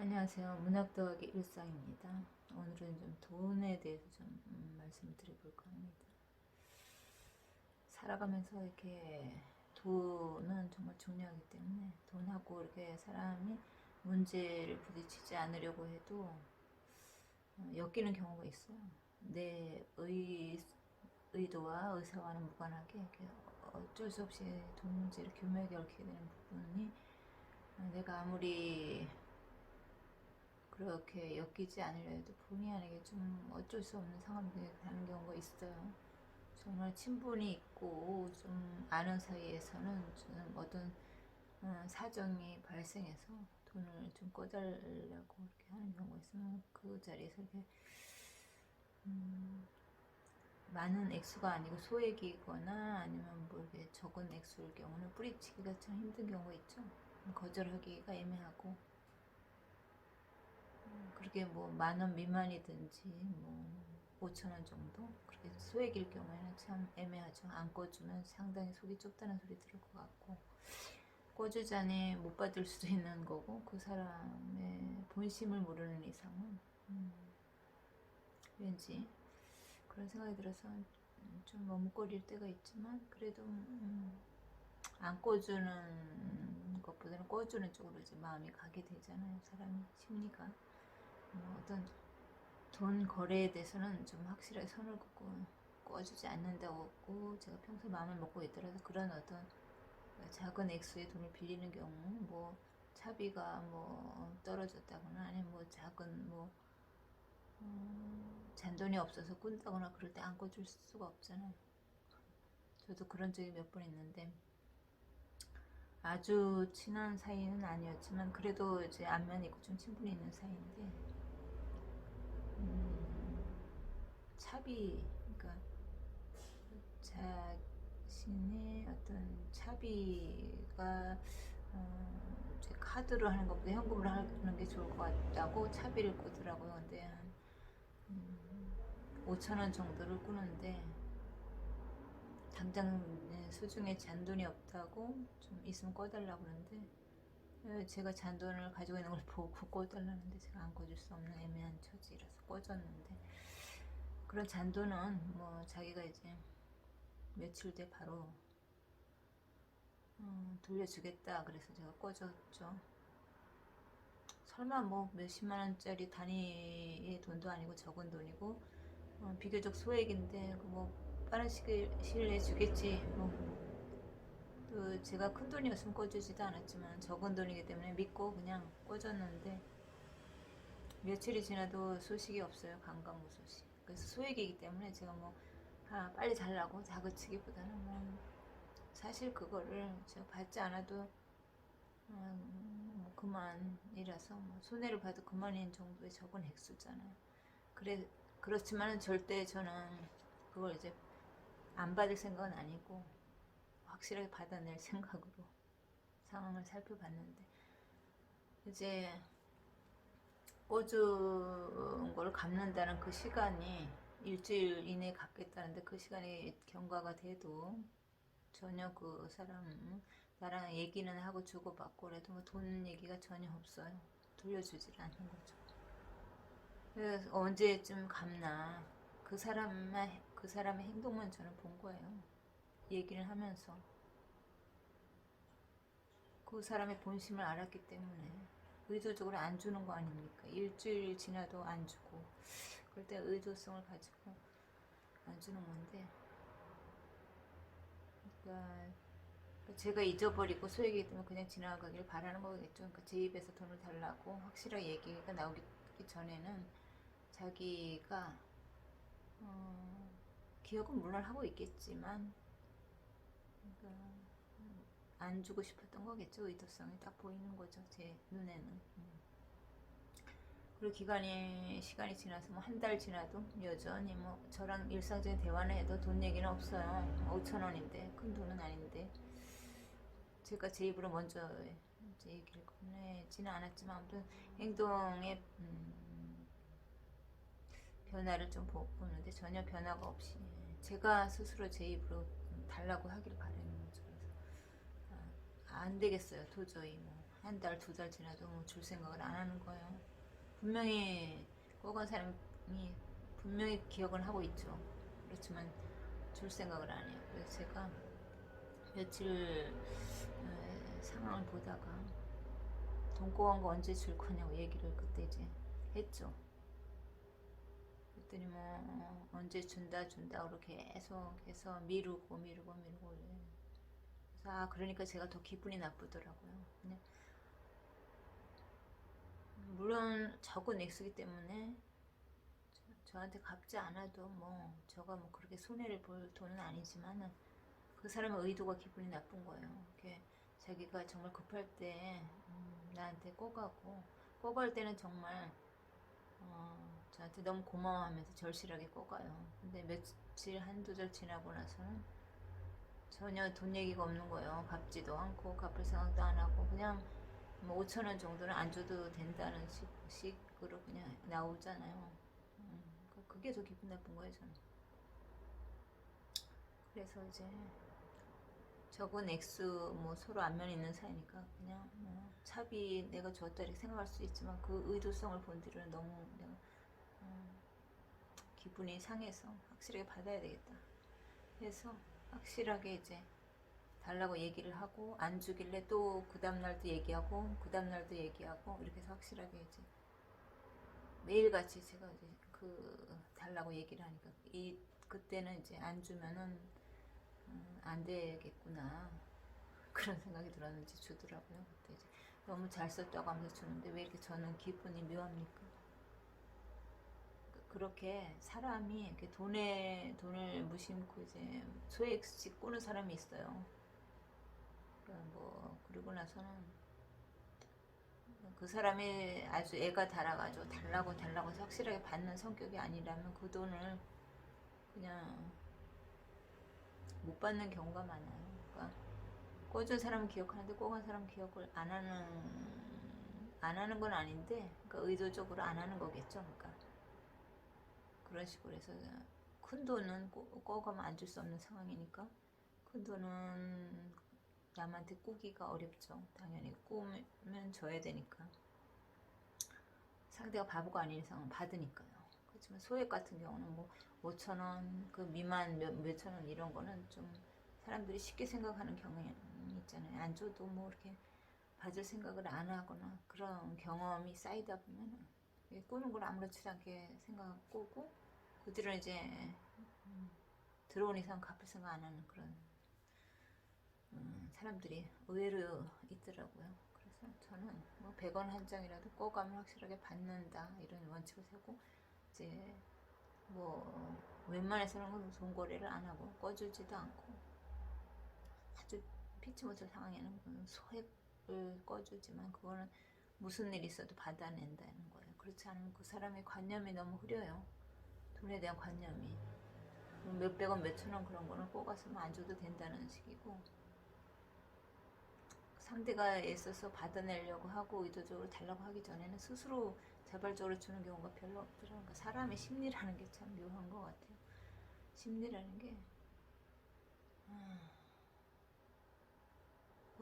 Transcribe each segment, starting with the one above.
안녕하세요. 문학 더하기 일상입니다. 오늘은 좀 돈에 대해서 좀 말씀을 드려볼까 합니다. 살아가면서 이렇게 돈은 정말 중요하기 때문에 돈하고 이렇게 사람이 문제를 부딪히지 않으려고 해도 엮이는 경우가 있어요. 내 의도와 의사와는 무관하게 이렇게 어쩔 수 없이 돈 문제를 교묘하게 얽히게 되는 부분이 내가 아무리 그렇게 엮이지 않으려 해도 본의 아니게 좀 어쩔 수 없는 상황이 되는 경우가 있어요. 정말 친분이 있고 좀 아는 사이에서는 좀 어떤 사정이 발생해서 돈을 좀 꺼달라고 이렇게 하는 경우가 있으면 그 자리에서 이렇게 많은 액수가 아니고 소액이거나 아니면 뭐 이렇게 적은 액수일 경우는 뿌리치기가 참 힘든 경우가 있죠. 거절하기가 애매하고 그렇게 뭐 10,000원 미만이든지 뭐 5,000원 정도 그렇게 소액일 경우에는 참 애매하죠. 안 꺼주면 상당히 속이 좁다는 소리 들을 것 같고 꺼주자니 못 받을 수도 있는 거고 그 사람의 본심을 모르는 이상은 왠지 그런 생각이 들어서 좀 머뭇거릴 때가 있지만 그래도 안 꺼주는 것보다는 꺼주는 쪽으로 이제 마음이 가게 되잖아요. 사람이 심리가 어떤 돈 거래에 대해서는 좀 확실하게 선을 긋고 꺼주지 않는다고 제가 평소 마음을 먹고 있더라도 그런 어떤 작은 액수의 돈을 빌리는 경우 뭐 차비가 뭐 떨어졌다거나 아니면 뭐 작은 뭐 잔돈이 없어서 꾼다거나 그럴 때 안 꺼줄 수가 없잖아요. 저도 그런 적이 몇 번 있는데 아주 친한 사이는 아니었지만 그래도 이제 안면 있고 좀 친분이 있는 사이인데 차비 그러니까 자신의 어떤 차비가 제 카드로 하는 것보다 현금으로 하는 게 좋을 것 같다고 차비를 끄더라고요. 근데 한 5,000원 정도를 꾸는데 당장 수중에 잔돈이 없다고 좀 있으면 꺼달라고 그러는데 제가 잔돈을 가지고 있는 걸 보고 꺼달라는데 제가 안 꺼줄 수 없는 애매한 처지라서 꺼줬는데 그런 잔돈은 뭐 자기가 이제 며칠 뒤에 바로 돌려주겠다 그래서 제가 꺼줬죠. 설마 뭐 몇십만 원짜리 단위의 돈도 아니고 적은 돈이고 비교적 소액인데 뭐 빠른 시일 내에 주겠지 또 제가 큰 돈이었으면 꺼주지도 않았지만 적은 돈이기 때문에 믿고 그냥 꺼줬는데 며칠이 지나도 소식이 없어요. 감감무 소식. 그래서 소액이기 때문에 제가 뭐 빨리 달라고 다그치기보다는 뭐 사실 그거를 제가 받지 않아도 뭐 그만이라서 뭐 손해를 봐도 그만인 정도의 적은 액수잖아요. 그렇지만은 절대 저는 그걸 이제 안 받을 생각은 아니고 확실하게 받아낼 생각으로 상황을 살펴봤는데 이제 꽂은 걸 갚는다는 그 시간이 일주일 이내에 갚겠다는데 그 시간이 경과가 돼도 전혀 그 사람 나랑 얘기는 하고 주고받고 그래도 뭐 돈 얘기가 전혀 없어요. 돌려주질 않는 거죠. 그래서 언제쯤 갚나 그 사람의 행동만 저는 본 거예요. 얘기를 하면서 그 사람의 본심을 알았기 때문에 의도적으로 안 주는 거 아닙니까? 일주일 지나도 안 주고 그럴 때 의도성을 가지고 안 주는 건데 그러니까 제가 잊어버리고 소액이기 때문에 그냥 지나가길 바라는 거겠죠. 그러니까 제 입에서 돈을 달라고 확실하게 얘기가 나오기 전에는 자기가 기억은 물론 하고 있겠지만 그러니까 안 주고 싶었던 거겠죠. 의도성이 딱 보이는 거죠. 제 눈에는. 그리고 시간이 지나서 뭐 한 달 지나도 여전히 뭐 저랑 일상적인 대화는 해도 돈 얘기는 없어요. 5,000원인데 큰 돈은 아닌데 제가 제 입으로 먼저 이제 얘기를 꺼내지는 않았지만 아무튼 행동에 변화를 좀 보는데 전혀 변화가 없이 제가 스스로 제 입으로 달라고 하기를 바라는 거죠. 그래서 안 되겠어요. 도저히 뭐 한 달, 두 달 지나도 뭐 줄 생각을 안 하는 거예요. 분명히 꼬간 사람이 분명히 기억을 하고 있죠. 그렇지만 줄 생각을 안 해요. 그래서 제가 며칠 상황을 보다가 돈 꼬간 거 언제 줄 거냐고 얘기를 그때 이제 했죠. 그랬더니 뭐 언제 준다 그렇게 계속 해서 미루고 그래서 그러니까 제가 더 기분이 나쁘더라고요. 그냥 물론 적은 액수기 때문에 저한테 갚지 않아도 뭐 저가 뭐 그렇게 손해를 볼 돈은 아니지만 그 사람의 의도가 기분이 나쁜 거예요. 이렇게 자기가 정말 급할 때 나한테 꼬갈 때는 정말 저한테 너무 고마워하면서 절실하게 꼬가요. 근데 며칠 한두 달 지나고 나서는 전혀 돈 얘기가 없는 거예요. 갚지도 않고 갚을 생각도 안 하고 그냥 뭐 5천 원 정도는 안 줘도 된다는 식으로 그냥 나오잖아요. 그게 더 기분 나쁜 거예요, 저는. 그래서 이제 적은 액수 뭐 서로 안면 있는 사이니까 그냥 뭐 차비 내가 줬다 이렇게 생각할 수 있지만 그 의도성을 본 뒤로는 너무 내가 기분이 상해서 확실하게 받아야 되겠다 해서 확실하게 이제 달라고 얘기를 하고 안 주길래 또 그 다음날도 얘기하고 그 다음날도 얘기하고 이렇게 해서 확실하게 이제 매일같이 제가 이제 달라고 얘기를 하니까 그때는 이제 안 주면은 안 되겠구나 그런 생각이 들었는지 주더라고요. 그때 이제 너무 잘 썼다고 하면서 주는데 왜 이렇게 저는 기분이 묘합니까? 그렇게 사람이 이렇게 돈을 무심코 이제 소액씩 꾸는 사람이 있어요. 뭐 그리고 나서는 그 사람이 아주 애가 달아가지고 달라고 해서 확실하게 받는 성격이 아니라면 그 돈을 그냥 못 받는 경우가 많아요. 그러니까 꿔준 사람은 기억하는데 꼬간 사람은 기억을 안 하는 건 아닌데, 그러니까 의도적으로 안 하는 거겠죠. 그러니까 그런 식으로 해서 큰 돈은 꼬가면 안 줄 수 없는 상황이니까 큰 돈은 남한테 꾸기가 어렵죠. 당연히 꾸면 줘야 되니까. 상대가 바보가 아닌 이상은 받으니까요. 그렇지만 소액 같은 경우는 뭐 5,000원 그 미만 몇천 원 이런 거는 좀 사람들이 쉽게 생각하는 경향이 있잖아요. 안 줘도 뭐 이렇게 받을 생각을 안 하거나 그런 경험이 쌓이다 보면 꾸는 걸 아무렇지도 않게 생각하고 꾸고 그 뒤로 이제 들어온 이상 갚을 생각 안 하는 그런 사람들이 의외로 있더라고요. 그래서 저는 뭐 100원 한 장이라도 꼬가면 확실하게 받는다 이런 원칙을 세고 이제 뭐 웬만해서는 돈 거래를 안 하고 꺼주지도 않고 아주 피치 못할 상황에는 소액을 꺼주지만 그거는 무슨 일이 있어도 받아낸다는 거예요. 그렇지 않으면 그 사람의 관념이 너무 흐려요. 돈에 대한 관념이 몇백 원 몇천 원 그런 거는 꼬가서는 안 줘도 된다는 식이고 상대가 애써서 받아내려고 하고 의도적으로 달라고 하기 전에는 스스로 자발적으로 주는 경우가 별로 없더라고요. 그러니까 사람의 심리라는 게 참 묘한 것 같아요. 심리라는 게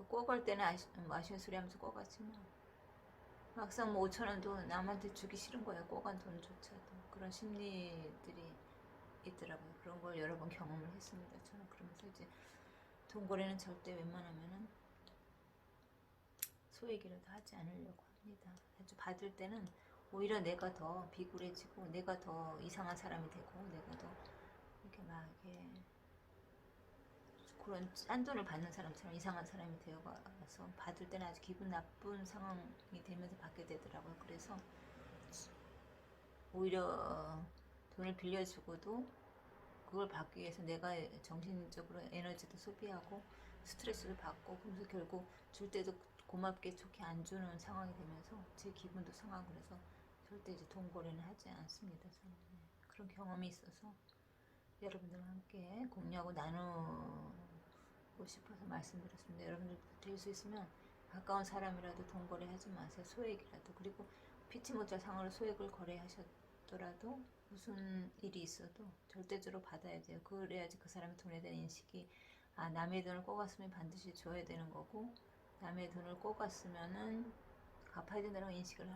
꼬갈 때는 아쉬운 소리 하면서 꼬갔지만 막상 뭐 5천 원도 남한테 주기 싫은 거예요. 꼬간 돈조차도. 그런 심리들이 있더라고요. 그런 걸 여러 번 경험을 했습니다. 저는 그러면서 이제 돈 거래는 절대 웬만하면은 소액이라도 하지 않으려고 합니다. 아주 받을 때는 오히려 내가 더 비굴해지고 내가 더 이상한 사람이 되고 내가 더 이렇게 막 이렇게 그런 싼 돈을 받는 사람처럼 이상한 사람이 되어가서 받을 때는 아주 기분 나쁜 상황이 되면서 받게 되더라고요. 그래서 오히려 돈을 빌려주고도 그걸 받기 위해서 내가 정신적으로 에너지도 소비하고 스트레스를 받고 그러면서 결국 줄 때도 고맙게 좋게 안 주는 상황이 되면서 제 기분도 상하고 그래서 절대 이제 돈 거래는 하지 않습니다. 저는 그런 경험이 있어서 여러분들과 함께 공유하고 나누고 싶어서 말씀드렸습니다. 여러분들도 될 수 있으면 가까운 사람이라도 돈 거래하지 마세요. 소액이라도. 그리고 피치 못할 상황으로 소액을 거래하셨더라도 무슨 일이 있어도 절대적으로 받아야 돼요. 그래야지 그 사람의 돈에 대한 인식이 남의 돈을 꼬갔으면 반드시 줘야 되는 거고 남의 돈을 꿔갔으면은 갚아야 된다는 인식을